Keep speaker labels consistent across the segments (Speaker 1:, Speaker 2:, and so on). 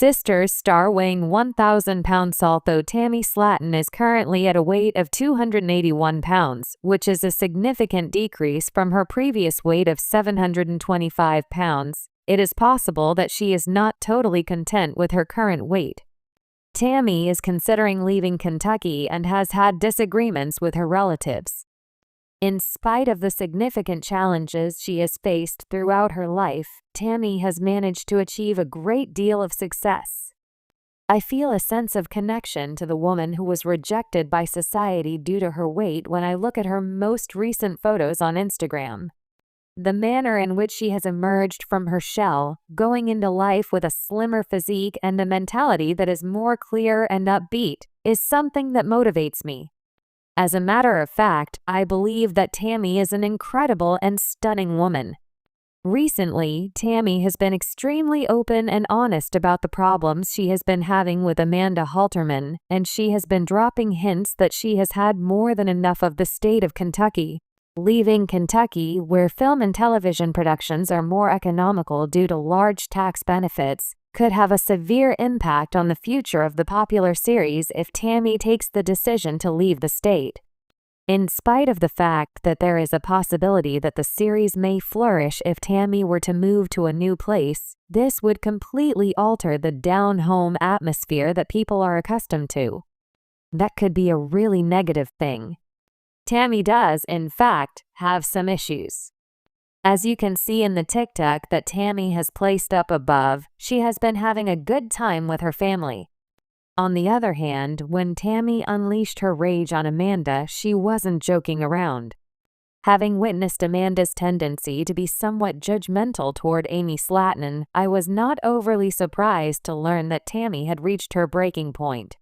Speaker 1: Sisters star weighing 1,000 pounds. Although Tammy Slaton is currently at a weight of 281 pounds, which is a significant decrease from her previous weight of 725 pounds, it is possible that she is not totally content with her current weight. Tammy is considering leaving Kentucky and has had disagreements with her relatives. In spite of the significant challenges she has faced throughout her life, Tammy has managed to achieve a great deal of success. I feel a sense of connection to the woman who was rejected by society due to her weight when I look at her most recent photos on Instagram. The manner in which she has emerged from her shell, going into life with a slimmer physique and a mentality that is more clear and upbeat, is something that motivates me. As a matter of fact, I believe that Tammy is an incredible and stunning woman. Recently, Tammy has been extremely open and honest about the problems she has been having with Amanda Halterman, and she has been dropping hints that she has had more than enough of the state of Kentucky. Leaving Kentucky, where film and television productions are more economical due to large tax benefits, could have a severe impact on the future of the popular series if Tammy takes the decision to leave the state. In spite of the fact that there is a possibility that the series may flourish if Tammy were to move to a new place, this would completely alter the down-home atmosphere that people are accustomed to. That could be a really negative thing. Tammy does, in fact, have some issues. As you can see in the TikTok that Tammy has placed up above, she has been having a good time with her family. On the other hand, when Tammy unleashed her rage on Amanda, she wasn't joking around. Having witnessed Amanda's tendency to be somewhat judgmental toward Amy Slaton, I was not overly surprised to learn that Tammy had reached her breaking point.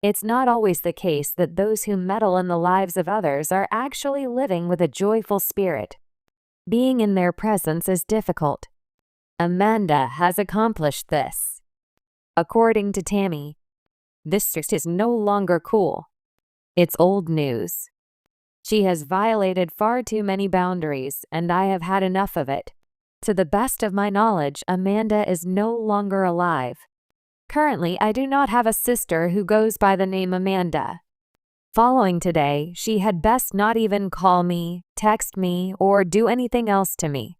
Speaker 1: It's not always the case that those who meddle in the lives of others are actually living with a joyful spirit. Being in their presence is difficult. Amanda has accomplished this. According to Tammy, this is no longer cool. It's old news. She has violated far too many boundaries, and I have had enough of it. To the best of my knowledge, Amanda is no longer alive. Currently, I do not have a sister who goes by the name Amanda. Following today, she had best not even call me, text me, or do anything else to me.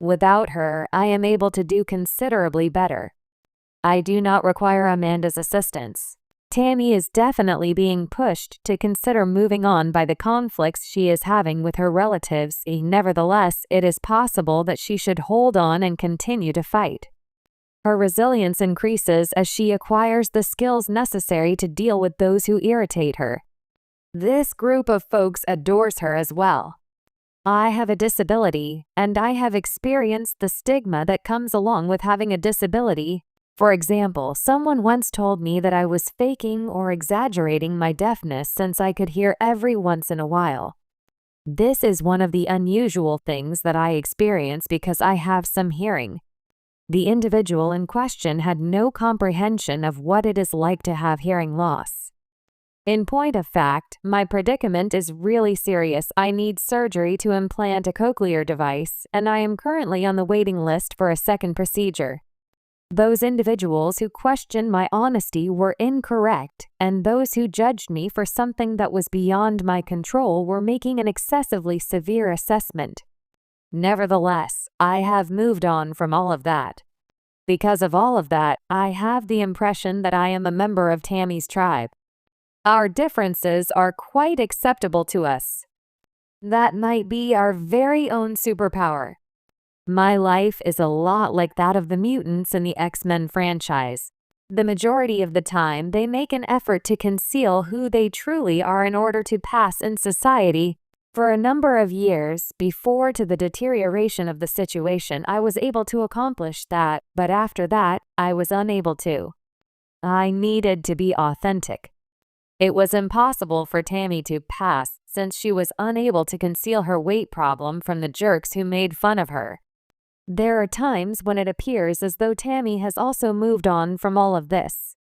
Speaker 1: Without her, I am able to do considerably better. I do not require Amanda's assistance. Tammy is definitely being pushed to consider moving on by the conflicts she is having with her relatives. Nevertheless, it is possible that she should hold on and continue to fight. Her resilience increases as she acquires the skills necessary to deal with those who irritate her. This group of folks adores her as well. I have a disability, and I have experienced the stigma that comes along with having a disability. For example, someone once told me that I was faking or exaggerating my deafness since I could hear every once in a while. This is one of the unusual things that I experience because I have some hearing. The individual in question had no comprehension of what it is like to have hearing loss. In point of fact, my predicament is really serious. I need surgery to implant a cochlear device, and I am currently on the waiting list for a second procedure. Those individuals who questioned my honesty were incorrect, and those who judged me for something that was beyond my control were making an excessively severe assessment. Nevertheless, I have moved on from all of that. Because of all of that, I have the impression that I am a member of Tammy's tribe. Our differences are quite acceptable to us. That might be our very own superpower. My life is a lot like that of the mutants in the X-Men franchise. The majority of the time, they make an effort to conceal who they truly are in order to pass in society. For a number of years, before to the deterioration of the situation, I was able to accomplish that, but after that, I was unable to. I needed to be authentic. It was impossible for Tammy to pass since she was unable to conceal her weight problem from the jerks who made fun of her. There are times when it appears as though Tammy has also moved on from all of this.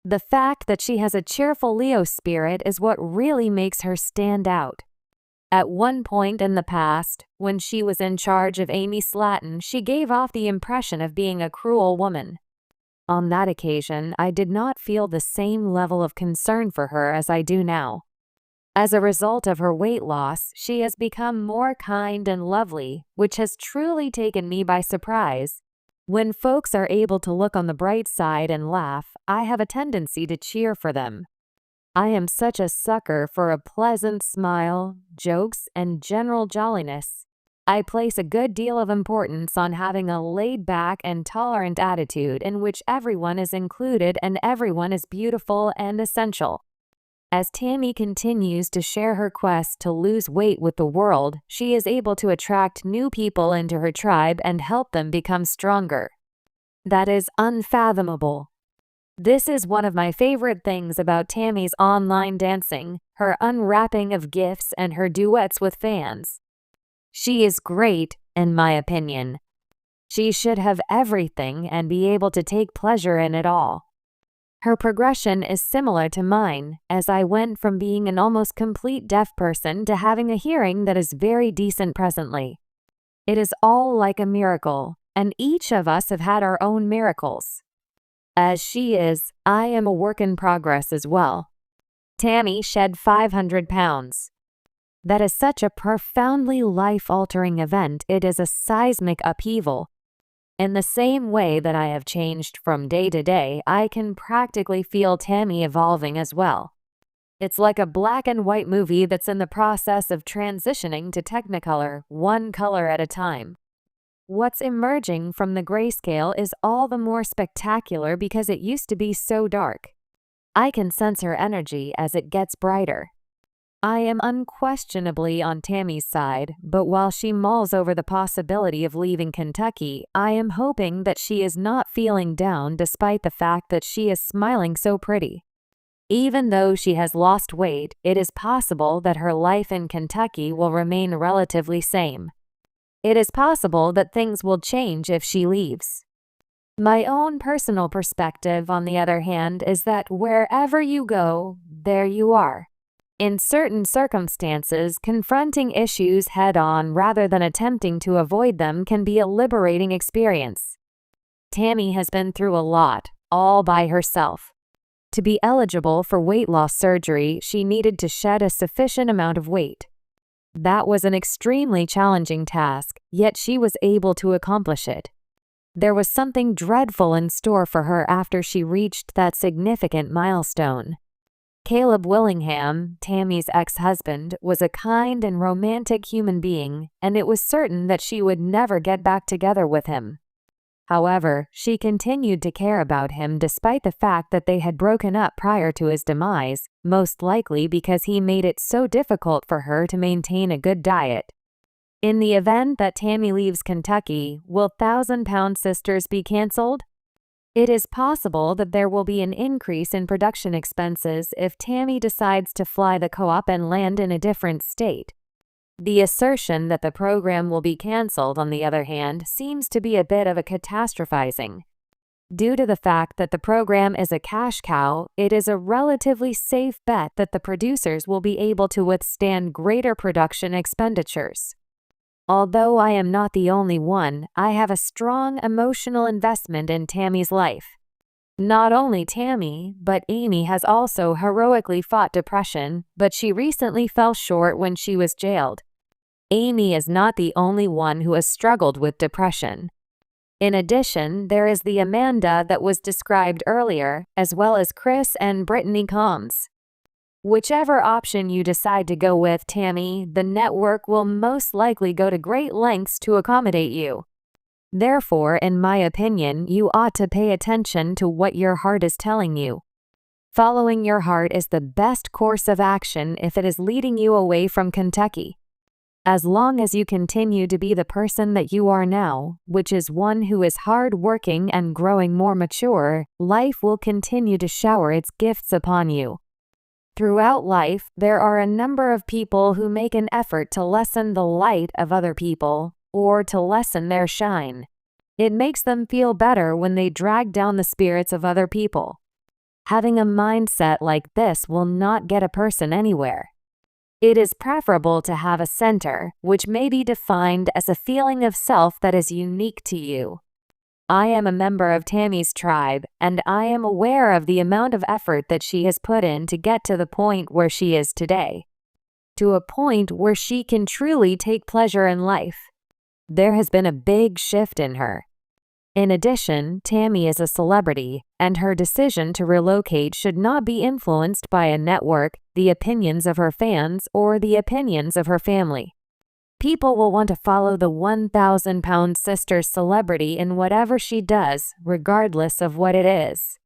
Speaker 1: The fact that she has a cheerful Leo spirit is what really makes her stand out. At one point in the past, when she was in charge of Amy Slaton, she gave off the impression of being a cruel woman. On that occasion, I did not feel the same level of concern for her as I do now. As a result of her weight loss, she has become more kind and lovely, which has truly taken me by surprise. When folks are able to look on the bright side and laugh, I have a tendency to cheer for them. I am such a sucker for a pleasant smile, jokes, and general jolliness. I place a good deal of importance on having a laid-back and tolerant attitude in which everyone is included and everyone is beautiful and essential. As Tammy continues to share her quest to lose weight with the world, she is able to attract new people into her tribe and help them become stronger. That is unfathomable. This is one of my favorite things about Tammy's online dancing, her unwrapping of gifts and her duets with fans. She is great, in my opinion. She should have everything and be able to take pleasure in it all. Her progression is similar to mine, as I went from being an almost complete deaf person to having a hearing that is very decent presently. It is all like a miracle, and each of us have had our own miracles. As she is, I am a work in progress as well. Tammy shed 500 pounds. That is such a profoundly life-altering event. It is a seismic upheaval. In the same way that I have changed from day to day, I can practically feel Tammy evolving as well. It's like a black and white movie that's in the process of transitioning to Technicolor, one color at a time. What's emerging from the grayscale is all the more spectacular because it used to be so dark. I can sense her energy as it gets brighter. I am unquestionably on Tammy's side, but while she mulls over the possibility of leaving Kentucky, I am hoping that she is not feeling down despite the fact that she is smiling so pretty. Even though she has lost weight, it is possible that her life in Kentucky will remain relatively same. It is possible that things will change if she leaves. My own personal perspective, on the other hand, is that wherever you go, there you are. In certain circumstances, confronting issues head-on rather than attempting to avoid them can be a liberating experience. Tammy has been through a lot, all by herself. To be eligible for weight loss surgery, she needed to shed a sufficient amount of weight. That was an extremely challenging task, yet she was able to accomplish it. There was something dreadful in store for her after she reached that significant milestone. Caleb Willingham, Tammy's ex-husband, was a kind and romantic human being, and it was certain that she would never get back together with him. However, she continued to care about him despite the fact that they had broken up prior to his demise, most likely because he made it so difficult for her to maintain a good diet. In the event that Tammy leaves Kentucky, will 1,000-pound sisters be canceled? It is possible that there will be an increase in production expenses if Tammy decides to fly the co-op and land in a different state. The assertion that the program will be canceled, on the other hand, seems to be a bit of a catastrophizing. Due to the fact that the program is a cash cow, it is a relatively safe bet that the producers will be able to withstand greater production expenditures. Although I am not the only one, I have a strong emotional investment in Tammy's life. Not only Tammy, but Amy has also heroically fought depression, but she recently fell short when she was jailed. Amy is not the only one who has struggled with depression. In addition, there is the Amanda that was described earlier, as well as Chris and Brittany Combs. Whichever option you decide to go with, Tammy, the network will most likely go to great lengths to accommodate you. Therefore, in my opinion, you ought to pay attention to what your heart is telling you. Following your heart is the best course of action if it is leading you away from Kentucky. As long as you continue to be the person that you are now, which is one who is hard-working and growing more mature, life will continue to shower its gifts upon you. Throughout life, there are a number of people who make an effort to lessen the light of other people, or to lessen their shine. It makes them feel better when they drag down the spirits of other people. Having a mindset like this will not get a person anywhere. It is preferable to have a center, which may be defined as a feeling of self that is unique to you. I am a member of Tammy's tribe, and I am aware of the amount of effort that she has put in to get to the point where she is today. To a point where she can truly take pleasure in life. There has been a big shift in her. In addition, Tammy is a celebrity, and her decision to relocate should not be influenced by a network, the opinions of her fans, or the opinions of her family. People will want to follow the 1,000-pound sister celebrity in whatever she does, regardless of what it is.